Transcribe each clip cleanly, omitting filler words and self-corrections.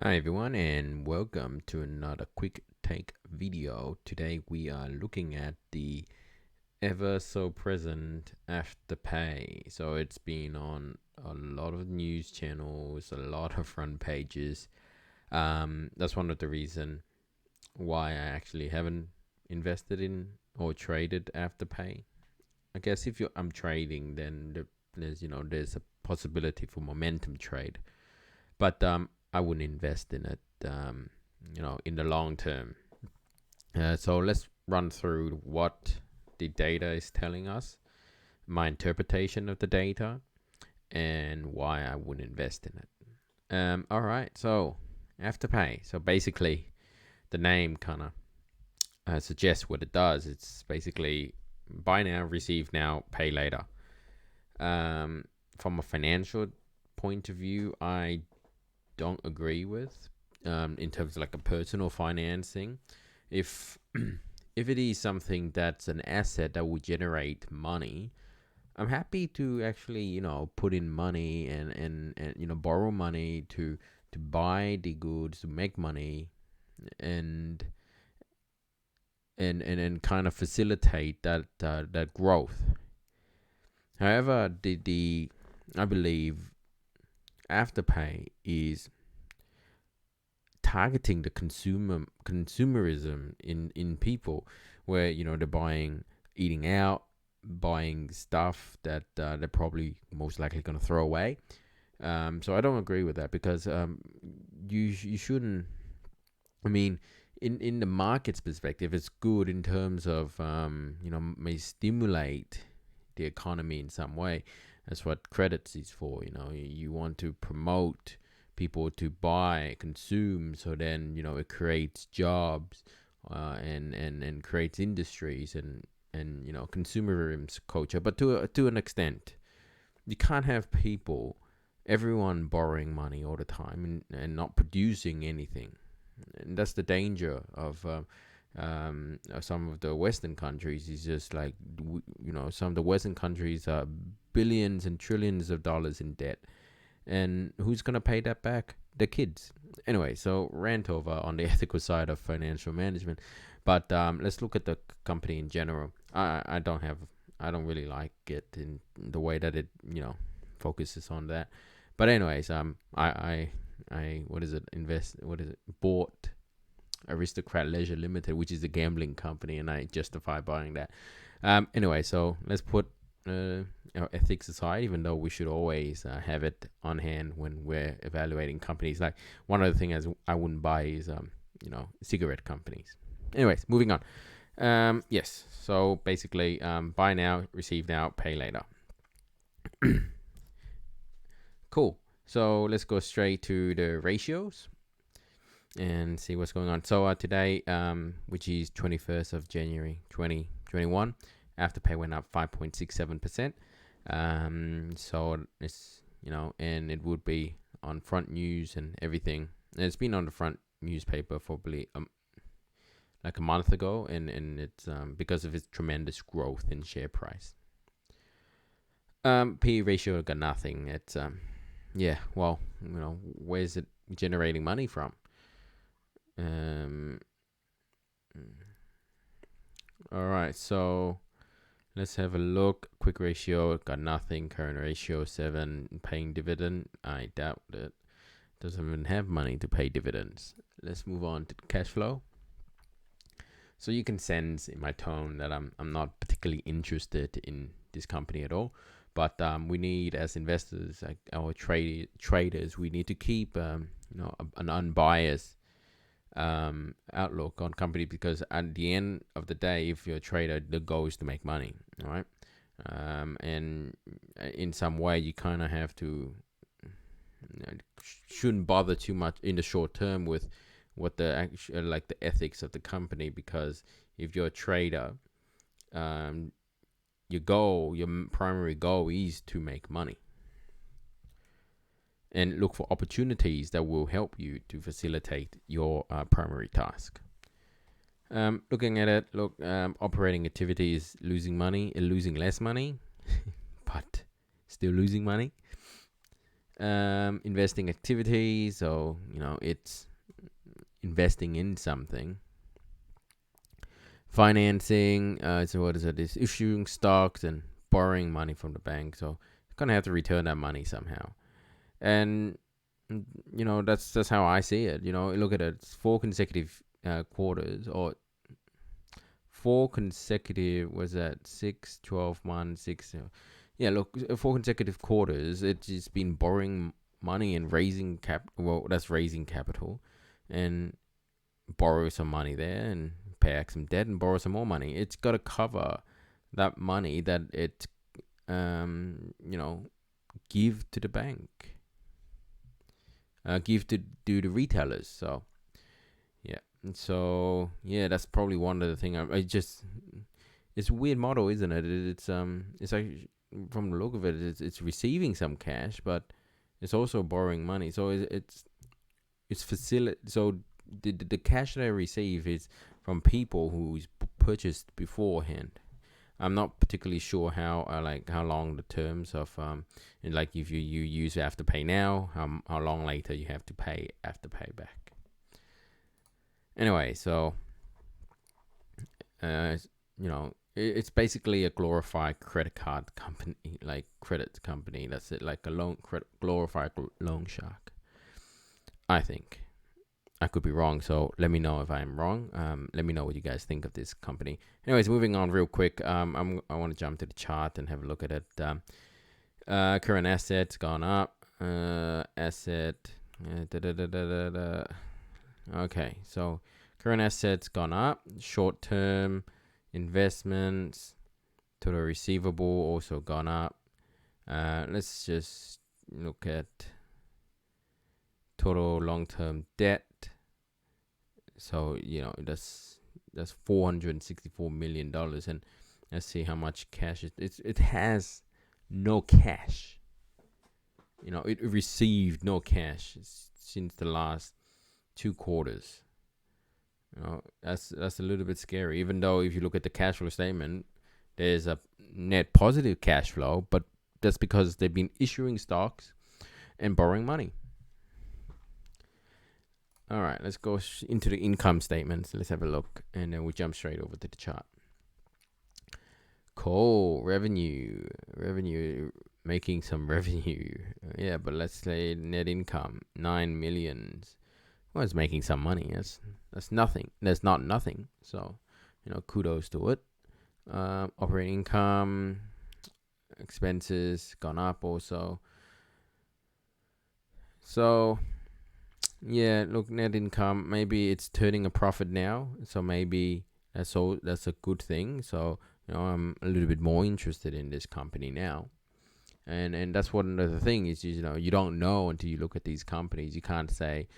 Hi everyone and welcome to another quick take video. Today we are looking at the ever so present Afterpay. So it's been on a lot of news channels, a lot of front pages. That's one of the reasons why I actually haven't invested in or traded Afterpay. I guess if I'm trading, then there's a possibility for momentum trade, but I wouldn't invest in it. In the long term. So let's run through what the data is telling us, my interpretation of the data, and why I would invest in it. All right. So Afterpay. So basically, the name kind of suggests what it does. It's basically buy now, receive now, pay later. From a financial point of view, I don't agree with in terms of like a personal financing. If if it is something that's an asset that will generate money, I'm happy to actually put in money and borrow money to buy the goods to make money and and kind of facilitate that growth. However, the I believe Afterpay is targeting the consumerism in people, where they're buying, eating out, buying stuff that they're probably most likely going to throw away. So I don't agree with that, because you shouldn't. I mean, in the market's perspective, it's good in terms of may stimulate the economy in some way. That's what credits is for. You want to promote people to buy, consume, so then it creates jobs, and creates industries, and consumerism culture. But to an extent, you can't have everyone borrowing money all the time and not producing anything. And that's the danger of some of the Western countries. Is just like some of the Western countries are billions and trillions of dollars in debt, and who's gonna pay that back? The kids. Anyway, so rant over on the ethical side of financial management, but let's look at the company in general. I don't really like it in the way that it focuses on that. But anyways, I what is it? Bought Aristocrat Leisure Limited, which is a gambling company, and I justify buying that. Anyway, so let's put our ethics aside, even though we should always have it on hand when we're evaluating companies. Like, one of the things I wouldn't buy is cigarette companies. Anyways, moving on. Yes, so basically, buy now, receive now, pay later. Cool. So let's go straight to the ratios and see what's going on. So today, which is 21st of January 2021, Afterpay went up 5.67%. So it's, and it would be on front news and everything. And it's been on the front newspaper for probably like a month ago, and it's because of its tremendous growth in share price. P ratio got nothing. It's yeah, well, where's it generating money from? Um, all right, so let's have a look. Quick ratio got nothing. Current ratio 7. Paying dividend, I doubt it. Doesn't even have money to pay dividends. Let's move on to cash flow. So you can sense in my tone that I'm not particularly interested in this company at all. But we need, as investors, like our traders, we need to keep an unbiased outlook on company, because at the end of the day, if you're a trader, the goal is to make money, all right? And in some way, you kind of have to shouldn't bother too much in the short term with what the actual, like, the ethics of the company, because if you're a trader, your primary goal is to make money and look for opportunities that will help you to facilitate your primary task. Looking at it, operating activity is losing money, losing less money, but still losing money. Investing activity, so it's investing in something. Financing, so what is it? It's issuing stocks and borrowing money from the bank. So you're gonna have to return that money somehow. And that's how I see it. Look at it. It's 4 consecutive quarters, or 4 consecutive, was that 6, 12 months, 6. Yeah, look, 4 consecutive quarters. It's just been borrowing money and raising well, that's raising capital, and borrow some money there and pay back some debt and borrow some more money. It's got to cover that money that it give to the bank, give to do the retailers. So yeah, that's probably one of the things. It's a weird model, isn't it? It's actually, from the look of it, it's receiving some cash, but it's also borrowing money. So it's So the cash that I receive is from people who's purchased beforehand. I'm not particularly sure how long the terms of and like if you use Afterpay now, how long later you have to pay Afterpay back. Anyway, so it's basically a glorified credit card company, like credit company. That's it, like a glorified loan shark. I think. I could be wrong, so let me know if I'm wrong. Let me know what you guys think of this company. Anyways, moving on real quick. I want to jump to the chart and have a look at it. Current assets gone up. Okay, so current assets gone up. Short term investments, total receivable also gone up. Let's just look at total long-term debt. So that's $464 million, and let's see how much cash it has. No cash. It received no cash since the last 2 quarters. That's a little bit scary. Even though if you look at the cash flow statement, there's a net positive cash flow, but that's because they've been issuing stocks and borrowing money. All right, let's go into the income statements. Let's have a look, and then we jump straight over to the chart. Cool. Revenue, making some revenue. Yeah, but let's say net income, 9 million. Well, it's making some money. That's nothing. That's not nothing. So, kudos to it. Operating income, expenses gone up also. So, yeah, look, net income, maybe it's turning a profit now. So maybe that's a good thing. So, I'm a little bit more interested in this company now. And that's one of the thing is, you don't know until you look at these companies. You can't say,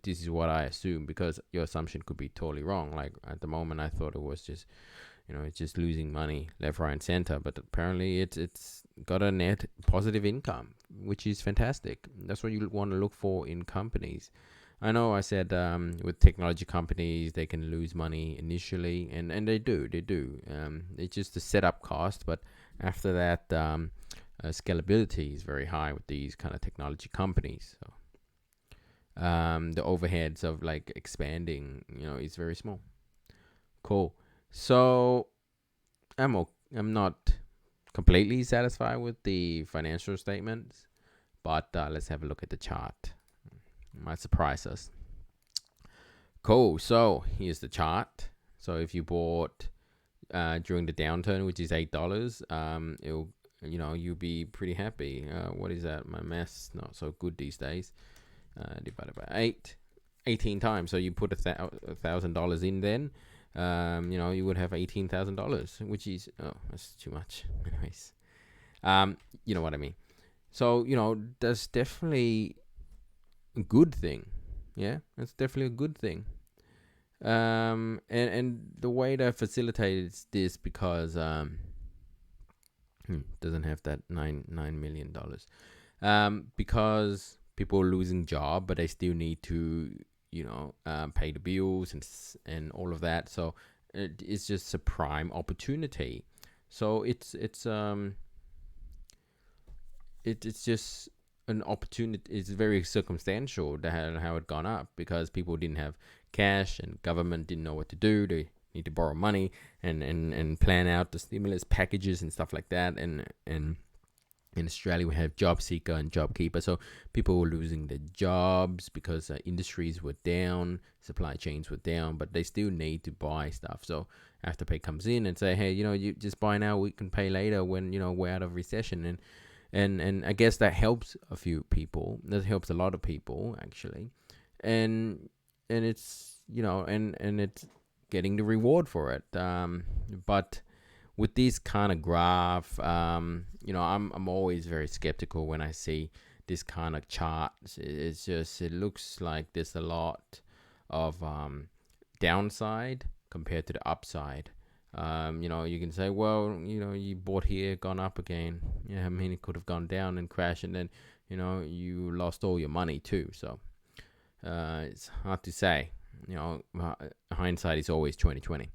this is what I assume, because your assumption could be totally wrong. Like at the moment, I thought it was just, it's just losing money left, right, and center. But apparently, it's got a net positive income, which is fantastic. That's what you want to look for in companies. I know I said with technology companies, they can lose money initially, and they do. It's just the setup cost, but after that, scalability is very high with these kind of technology companies. So the overheads of like expanding, is very small. Cool. So I'm not completely satisfied with the financial statements, but let's have a look at the chart. It might surprise us. Cool. So here's the chart. So if you bought during the downturn, which is $8, you'll be pretty happy. What is that? My math's not so good these days. Divided by 18 times. So you put $1,000 in, then you would have $18,000, which is that's too much. Anyways, you know what I mean. So that's definitely a good thing. Yeah, that's definitely a good thing. And the way that facilitates this, because doesn't have that $9 million, because people are losing job, but they still need to pay the bills and all of that. So it's just a prime opportunity. So it's it's just an opportunity. It's very circumstantial that how it gone up, because people didn't have cash and government didn't know what to do. They need to borrow money and plan out the stimulus packages and stuff like that. And in Australia, we have job seeker and job keeper. So people were losing their jobs because industries were down, supply chains were down, but they still need to buy stuff. So Afterpay comes in and say, hey, you just buy now, we can pay later when, we're out of recession. And I guess that helps a few people. That helps a lot of people, actually. And it's, and it's getting the reward for it. But with this kind of graph, I'm always very skeptical when I see this kind of chart. It looks like there's a lot of downside compared to the upside. You can say, well, you bought here, gone up again. Yeah, I mean, it could have gone down and crashed, and then, you lost all your money too. So it's hard to say. Hindsight is always 2020.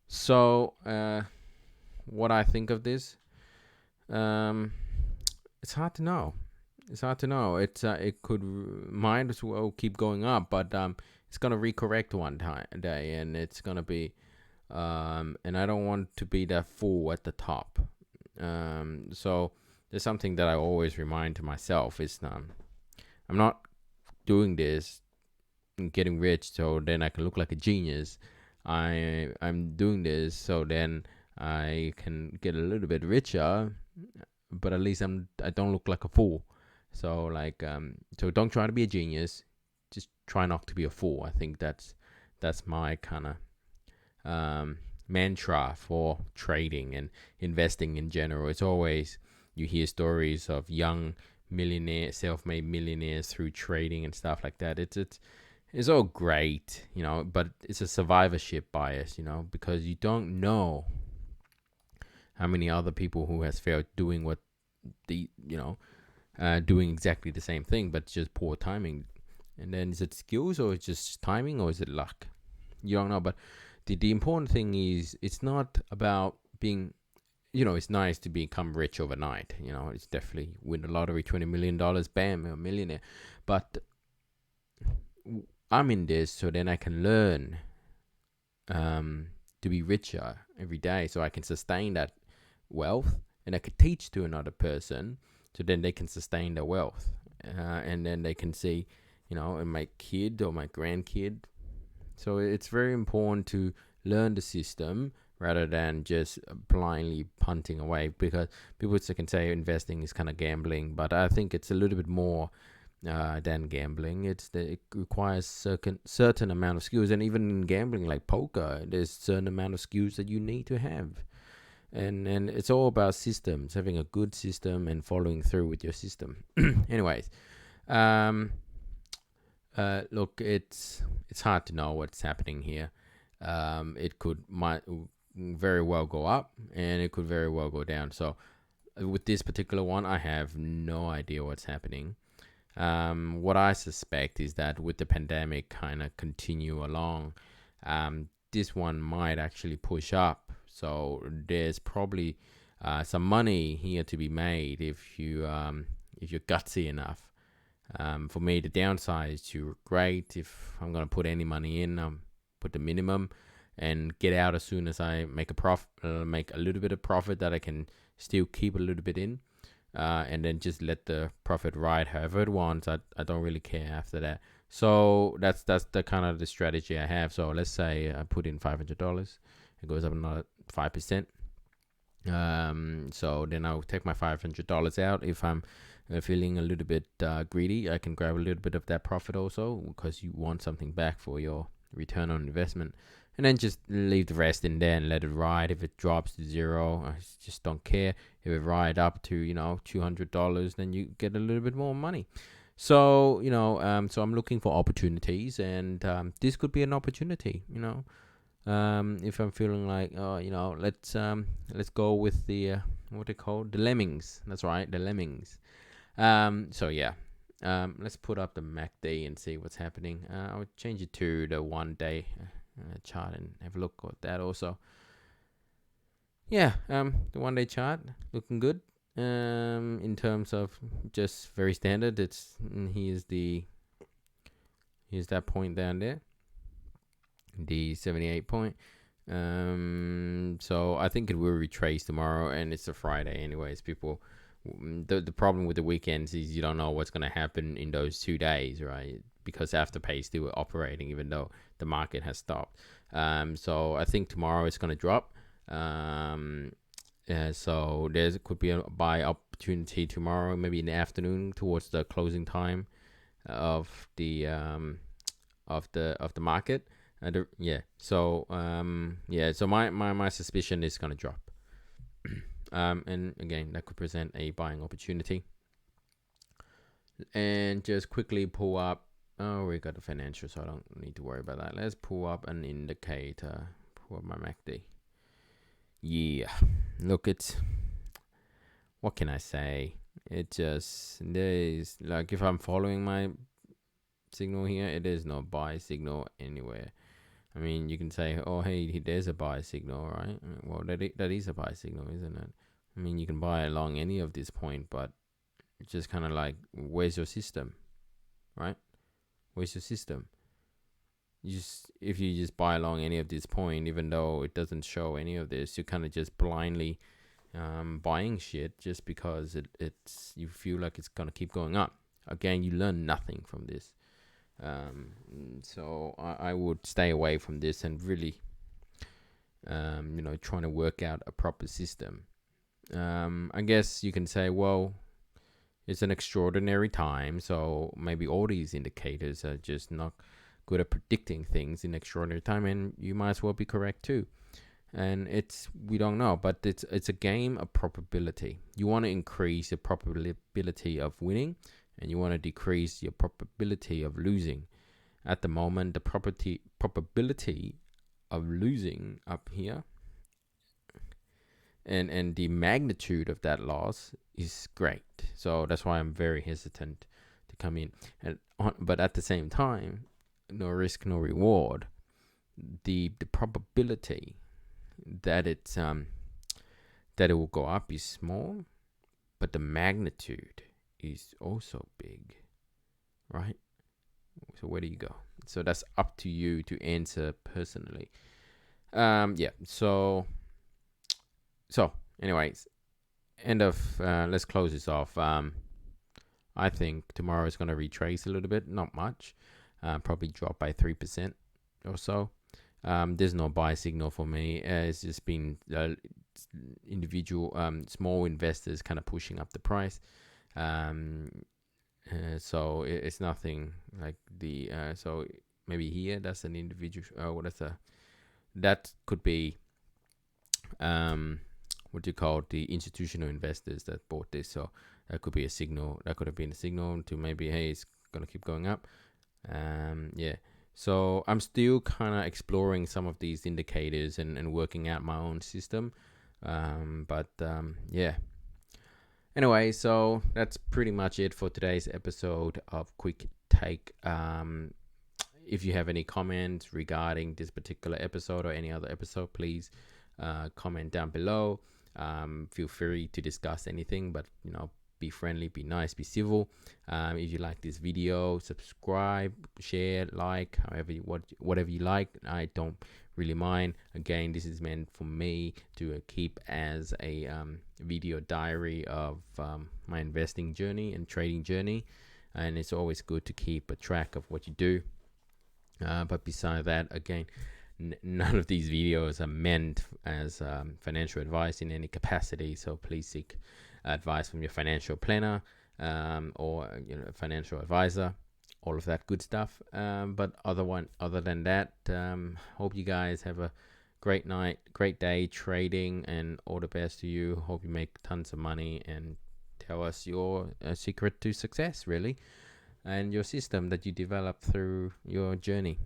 So what I think of this, it's hard to know. It could might as well keep going up, but it's gonna recorrect one day, and it's gonna be, and I don't want to be that fool at the top. So there's something that I always remind to myself is, I'm not doing this and getting rich so then I can look like a genius. I'm doing this so then I can get a little bit richer, but at least I don't look like a fool. So so don't try to be a genius. Just try not to be a fool. I think that's my kind of mantra for trading and investing in general. It's always, you hear stories of young millionaires, self-made millionaires through trading and stuff like that. It's all great, but it's a survivorship bias, because you don't know how many other people who has failed doing what doing exactly the same thing, but just poor timing. And then is it skills, or is it just timing, or is it luck? You don't know. But the important thing is, it's not about being, it's nice to become rich overnight. It's definitely win the lottery, $20 million, bam, you're a millionaire. But I'm in this so then I can learn to be richer every day, so I can sustain that wealth, and I could teach to another person so then they can sustain their wealth, and then they can see, in my kid or my grandkid. So it's very important to learn the system rather than just blindly punting away, because people can say investing is kind of gambling, but I think it's a little bit more than gambling. It requires certain amount of skills, and even in gambling like poker, there's certain amount of skills that you need to have, and it's all about systems, having a good system and following through with your system. Anyways, look, it's hard to know what's happening here. It might very well go up, and it could very well go down. So with this particular one, I have no idea what's happening. What I suspect is that with the pandemic kind of continue along, this one might actually push up. So there's probably some money here to be made if you're gutsy enough. For me, the downside is too great. If I'm gonna put any money in, put the minimum and get out as soon as I make make a little bit of profit that I can still keep a little bit in. And then just let the profit ride however it wants. I don't really care after that. So that's the kind of the strategy I have. So let's say I put in $500, it goes up another 5%. So then I'll take my $500 out. If I'm feeling a little bit greedy, I can grab a little bit of that profit also, because you want something back for your return on investment. And then just leave the rest in there and let it ride. If it drops to zero, I just don't care. If it ride up to, $200, then you get a little bit more money. So, so I'm looking for opportunities, and this could be an opportunity, if I'm feeling like, let's go with the, what they call the lemmings. That's right, the lemmings. So yeah, let's put up the MACD and see what's happening. I'll change it to the 1 day chart and have a look at that also. Yeah, the 1 day chart looking good. In terms of just very standard, here's that point down there, the 78 point. So I think it will retrace tomorrow, and it's a Friday anyways. People, the problem with the weekends is you don't know what's going to happen in those 2 days, right? Because Afterpay is still operating even though the market has stopped. So I think tomorrow it's going to drop. So there could be a buy opportunity tomorrow, maybe in the afternoon towards the closing time of the market. So my suspicion is gonna drop. And again, that could present a buying opportunity. And just quickly pull up. Oh, we got the financial, so I don't need to worry about that. Let's pull up an indicator. Pull up my MACD. Yeah, look, what can I say? There's like, if I'm following my signal here, it is no buy signal anywhere. I mean, you can say, oh, hey, there's a buy signal, right? Well, that is a buy signal, isn't it? I mean, you can buy along any of this point, but it's just kind of like, where's your system, right? Where's your system? If you just buy along any of this point, even though it doesn't show any of this, you're kind of just blindly buying shit just because it's you feel like it's gonna keep going up. Again, you learn nothing from this. So I would stay away from this and really, trying to work out a proper system. I guess you can say, well, it's an extraordinary time, so maybe all these indicators are just not good at predicting things in extraordinary time, and you might as well be correct too. And we don't know, but it's a game of probability. You want to increase the probability of winning, and you want to decrease your probability of losing. At the moment, the probability of losing up here and the magnitude of that loss is great. So that's why I'm very hesitant to come in. But at the same time, no risk, no reward. The probability that it will go up is small, but the magnitude is also big, right? So where do you go? So that's up to you to answer personally. So anyways, let's close this off. I think tomorrow is going to retrace a little bit, not much, probably drop by 3% or so. There's no buy signal for me. It's just been individual small investors kind of pushing up the price. So it's nothing like so maybe here that's an individual. That could be what do you call the institutional investors that bought this. So that could be a signal. That could have been a signal to maybe, hey, it's gonna keep going up. So I'm still kind of exploring some of these indicators and working out my own system. Anyway, so that's pretty much it for today's episode of Quick Take. If you have any comments regarding this particular episode or any other episode, please comment down below. Feel free to discuss anything, but be friendly, be nice, be civil. If you like this video, subscribe, share, like, whatever you like. I don't really mind. Again, this is meant for me to keep as a video diary of my investing journey and trading journey, and it's always good to keep a track of what you do. But beside that, again, none of these videos are meant as financial advice in any capacity, so please seek advice from your financial planner or financial advisor, all of that good stuff. But other than that, hope you guys have a great night, great day trading, and all the best to you. Hope you make tons of money, and tell us your secret to success, really, and your system that you develop through your journey.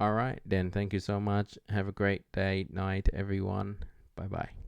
All right, then, thank you so much. Have a great day, night, everyone. Bye-bye.